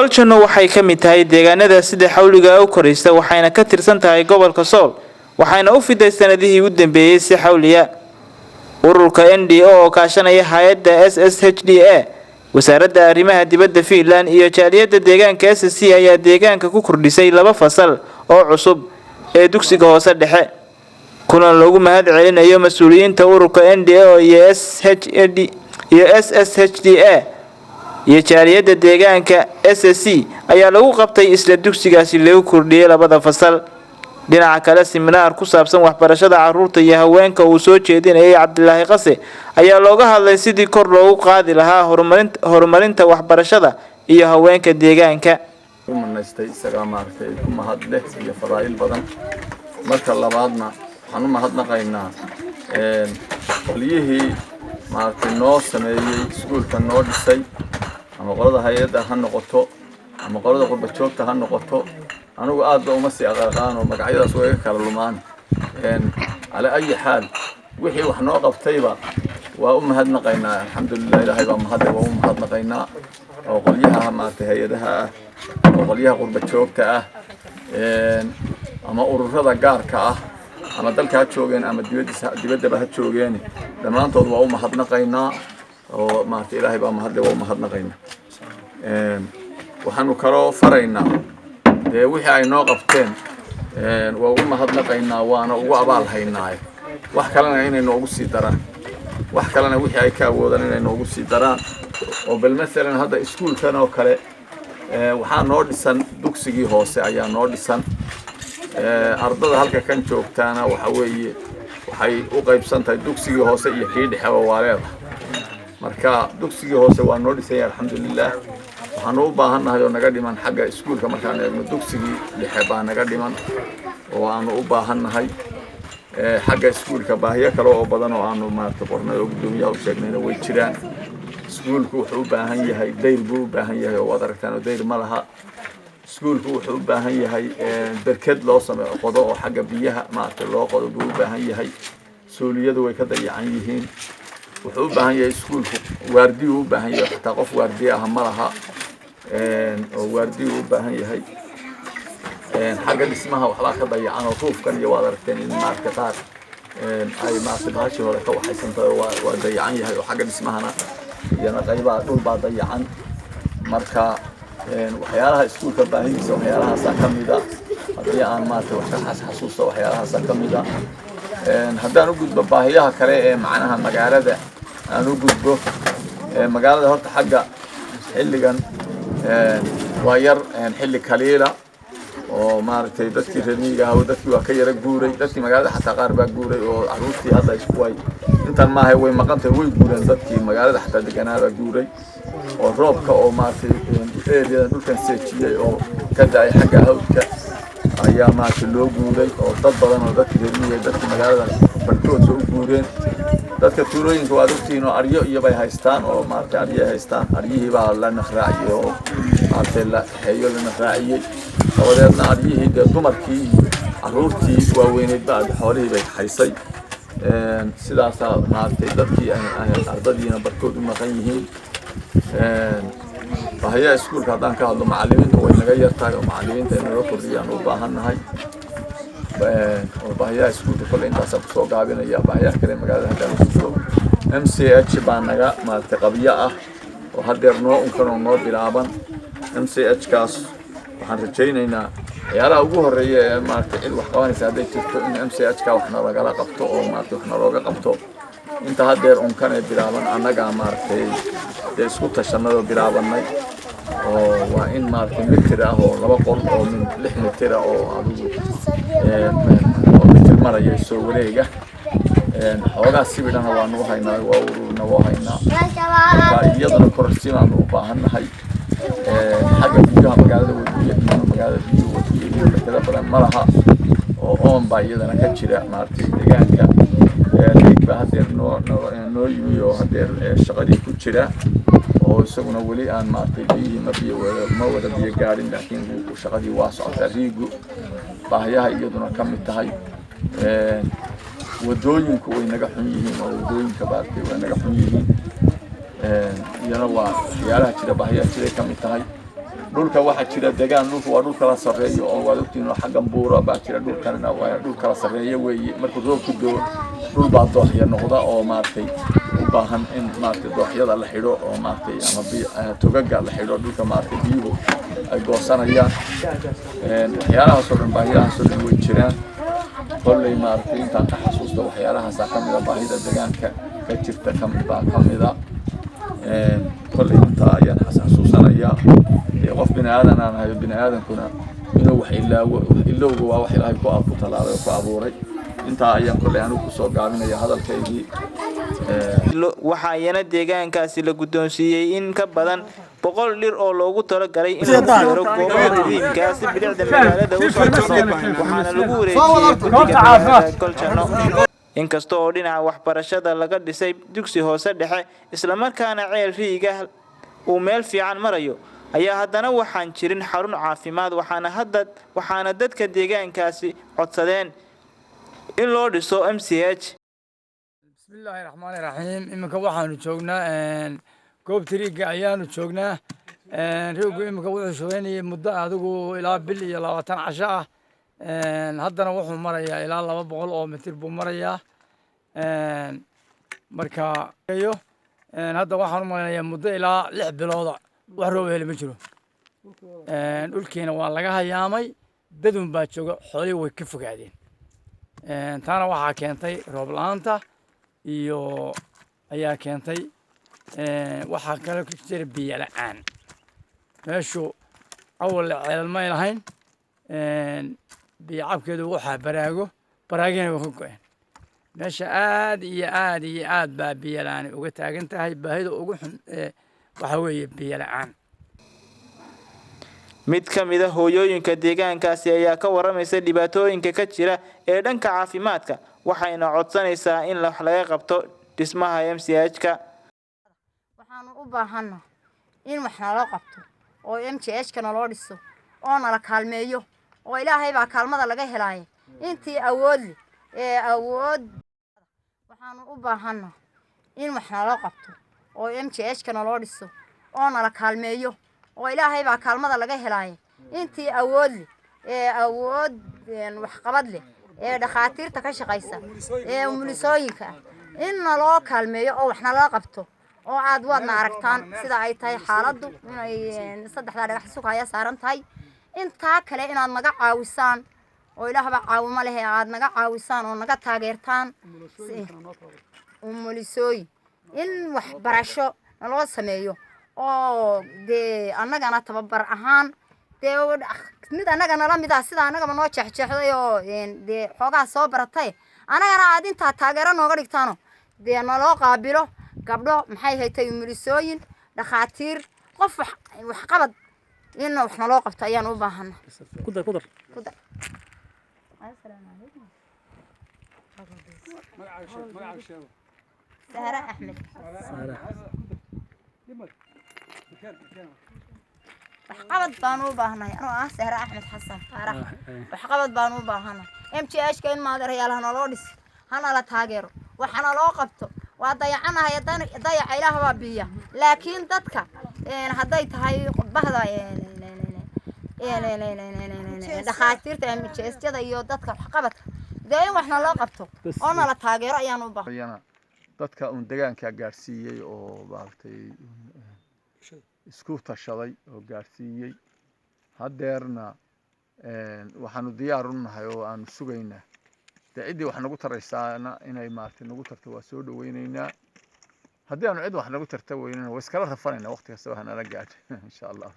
Gobolshano waxay ka mid tahay deegaanada sida xawliga u koraysta waxayna ka tirsan tahay gobolka Sool waxayna u fiday sanadihii u dambeeyay si xawliya ururka NDO oo kaashanaya hay'adda SSHDA wasaaradda arrimaha dibadda Finland iyo jaaliyadda deegaanka SSC ayaa deegaanka ku kordhisay 2 fasal oo cusub ee dugsiga hoose dhexe kuna loogu mahad celinayo mas'uuliyiinta ururka NDO iyo SSHDA iyo jaaliyadda deegaanka SSC ayaa lagu qabtay isla dugsigaasi lagu kordhiyay 2 fasal dhinaca kale seminar ku saabsan waxbarashada carruurta iyo haweenka uu soo jeedinayay Cabdilaahi Qase ayaa looga hadlay sidii kor loogu qaadi lahaa horumarinta waxbarashada iyo haweenka deegaanka umaanaystay isaga maartay mahad leh iyo fadaa'il badan marka labaadna waxaan u mahadnaqaynaa qoliyihii maartay noo sameeyay iskuulka noo dhisay ama qolada hay'adda ha noqoto ama qolada qurba joogta ha noqoto anigu aad ba uma sii aqaaqaan oo magacyadaas way kala lumaan ala ay xaal wixii wax noo qabtayba waa u mahadnaqaynaa alxamdulillah ilaahay baa mahad u mahadnaqaynaa oo qoliyaha maartay hay'adaha oo qoliyaha qurba joogta ah ama ururada gaarka ah ama dalka joogeen ama dibadda ha joogeen dhamaantood waa u mahadnaqaynaa oo maartay ilaahay baa mahad u mahadnaqaynaa waxaanu kala faraynaa wixii ay noo qabteen waa ugu mahadnaqaynaa waana ugu abaalhaynaa wax kalena inay noogu sii daraan wax kalena wixii ay ka awoodaan inay noogu sii daraan oo bal mesela hadda iskuulkan oo kale waxaa noo dhisan dugsigii hoose ayaa noo dhisan ardada halka kan joogtaana waxa weeye waxay u qaybsan tahay dugsigii hoose iyo kii dhexe waa leedahay marka dugsigii hoose waa noo dhisay alxamdulillah waxaan u baahanahay oo naga dhiman xagga iskuulka markaan eegno dugsigii dhexe baa naga dhiman oo aan u baahanahay xagga iskuulka baahiyo kale oo badan oo aanu maartay qornay oo gudoomiyaha u sheegnayna way jiraan iskuulku wuxuu u baahan yahay dayr buu u baahan yahay oo adaragtaan dayr ma laha iskuulku wuxuu u baahan yahay barkad loo sameeyo qodo oo xagga biyaha maartay loo qodo buu u baahan yahay suuliyadu way ka dayacan yihiin wuxuu u baahan yahay iskuulku waardi u baahan yahay xataa qof waardi ah ma laha oo waardi u baahan yahay xagga dhismaha waxba ka dayacan oo ruufkan iyo waad aragteen in maarka qaar ay maartay baashi hore ka waxaysan tahay waa dayacan yahay oo xagga dhismahana iyana qaybaha dhul baa dayacan marka waxyaalaha iskuulka baahidiisa waxyaalahaas ka mid ah haddii aan maartay wax ka xasuusto waxyaalahaas ka mid ah haddaan u gudbo baahiyaha kale ee macnaha magaalada aan u gudbo magaalada horta xagga xilligan waa yar xilli kaliila oo maartay dadkii reer miyiga ah dadkii waa ka yara guuray dadkii magaalada xataa qaar baa guuray oo carruurtii hadda isku way intan maahay way maqantay way guureen dadkii magaalada xataa deganaada guuray oo roobka oo maartay eedada dhulkan seejiyay oo ka da'ay xagga hawdka ayaa maartay loo guuray oo dad badan oo dadkii reer miyiga dadkii magaalada barkood soo guureen dadka tuulooyinka waa dadkiin oo aryo iyo bay haystaan oo maartay aryo haystaan aryihii baa la nafraaciyay oo maartay la hayo la nafraaciyay dabadeedna aryihii dumarkii carruurtii waaweyneed baa xoolihii bay haysay sidaas maartay dadkii ardadiina barkood u maqan yihiin baahiyaha iskuulka haddaan ka hadlo macallimiinta way naga yartahay oo macallimiinta in laga kordhiyaan u baahannahay oo baahiyaha iskuulka kole intaasaan kusoo gaabinaya baahiyaha kale magaalada haddaan kusoo MCH baa naga maartay qabyo ah oo haddeer noo unkan oo noo bilaaban MCH kaas waxaan rajaynaynaa waxyaalaha ugu horeeya ee maartay cid wax qabanaysa hadday jirto in MCH ka waxna lagala qabto oo maartay waxna looga qabto inta haddeer unkan ee bilaaban annaga maartay isku tashanado bilaabanay oo waa in maartay mitir ah oo 2 qol oo min 6 mitir ah oo adigu mitir maraya soo wareega xoogaa sibidhana waa noo haynaa waa ururna waa haynaa iyadana kororsiimaan u baahannahay xagga biyaha magaalada magaalada biyo kala badan malaha oo oon baa iyadana ka jira maartay deegaanka deegba haddeer noo yimi oo haddeer shaqadii ku jira oo isaguna weli aan maartay biyihii ma wada biyo gaadhin laakiin shaqadii waa socotaa riigu baahiyaha iyaduna ka mid tahay wadooyinku way naga xun yihiin oo wadooyinka maartay way naga xun yihiin iyana waa waxyaalaha jira baahiyaha jiray ka mid tahay dhulka waxa jira deegaan dhulku waa dhul kala sareeyo oo waad ogtiin xaggan buuro baa jira dhulkanna waa dhul kala sareeyo weeye markuu roobku doo dhul baa dooxya noqda oo maartay u baahan in maartay dooxyada la xidho oo maartay ama togaga la xidho dhulka maartay biyuhu ay goosanayaan waxyaalahaas oo dhan baahiyahaas oo dhan way jiraan kolley maartay intaan ka xasuusta waxyaalahaas ka mid ah baahida deegaanka ka jirta ka mid ah kolley intaa ayaan xasuusanayaa qof bini aadan aan ahay bini aadankuna inuu wax ilowga waa wax ilaahay ku talaalay oo ku abuuray intaa ayaan kolley anigu ku soo gaabinaya hadalkaygii waxaa iyana deegaankaasi la guddoonsiiyey in ka badan 100 dhir oo loogu talagalay in la beero goobaha muhiimka ah si bilicda magaalada u soo baxdo waxaana lagu wareejiyey guddiga Kolchano inkasta oo dhinaca waxbarashada laga dhisay dugsi hoose dhexe isla markaana ceel riiga uu meel fiican marayo ayaa haddana waxaan jirin xarun caafimaad waxaana dadka deegaankaasi codsadeen in loo dhiso MCH. bismillaahi raxmaani raxiim iminka waxaanu joognaa goobta riiga ayaanu joognaa riigu iminka wuxuu shaqaynayay muddo adigu ilaa bil iyo 20 casho ah haddana wuxuu marayaa ilaa 200 oo mitir buu marayaa marka hadda waxaan u maleynayaa muddo ilaa 6 bilood wax roob heli ma jiro dhulkiina waa laga hayaamay dadun baa jooga xoolihii way ka fogaadeen taana waxaa keentay roob la'aanta iyo ayaa keentay waxaa kale ku jira biyo la'aan meeshu awal ceelal may lahayn biyo cabkeedu waxaa baraagina waa ka go'een meesha aad iyo aad baa biyo la'aan uga taagan tahay baahida ugu xun waxa weeye biyo la'aan mid ka mid ah hooyooyinka deegaankaasi ayaa ka waramaysa dhibaatooyinka ka jira ee dhanka caafimaadka waxayna codsanaysaa in wax laga qabto dhismaha MCH-ka waxaan u baahanahay in wax nala qabto oo MCH-ka naloo dhiso oo nala kaalmeeyo oo ilaahay baa kaalmada laga helay intii awood waxaan u baahanahay in wax nala qabto oo MCH-ka naloo dhiso oo nala kaalmeeyo oo ilaahay baa kaalmada laga helay intii awood wax qabad leh dhakhaatiirta ka shaqeysa umulisooyinka in naloo kaalmeeyo oo wax nala qabto oo aad waadna aragtaan sida ay tahay xaaladdu inay saddexda dhagax sugaya saaran tahay intaa kale inaad naga caawisaan oo ilaahba caawimo leh aad naga caawisaan oo naga taageertaan umulisooyin in wax barasho naloo sameeyo oo de annagana tababar ahaan de mid annagana la mid ah sida annagaba noo jeexjeexday oo de xoogaa soo baratay annagana aad intaa taageero nooga dhigtaano de naloo qaabilo gabdho maxay haytay umulisooyin dhakhaatiir qof wax qabad in wax naloo qabto ayaan u baahanahay kudar Sahra Ahmed waxqabad baan u baahanahay anoo Sahra Ahmed Xasan Faarax waxqabad baan u baahanahay MCH-ka in maadeerayaalaha naloo dhis hana la taageero waxana loo qabto waa dayacanahay dayaca ilaaha waa biya laakiin dadka hadday tahay bahda dhakhaatiirta MCH-yada iyo dadka waxqabadka in waxna loo qabto oo nala taageero ayaan u baahnaa dadka deegaanka gaarsiiyay oo maartay isku tashaday oo gaarsiiyay hadeerna waxaanu diyaar u nahay oo aan sugaynaa ciidii wax nagu taraysaana inay maartay nagu tarto waa soo dhaweynaynaa haddii aanu cid wax nagu tarta weynana way iskala rafanayna waqti kasta waxana la gaadhay insha Allah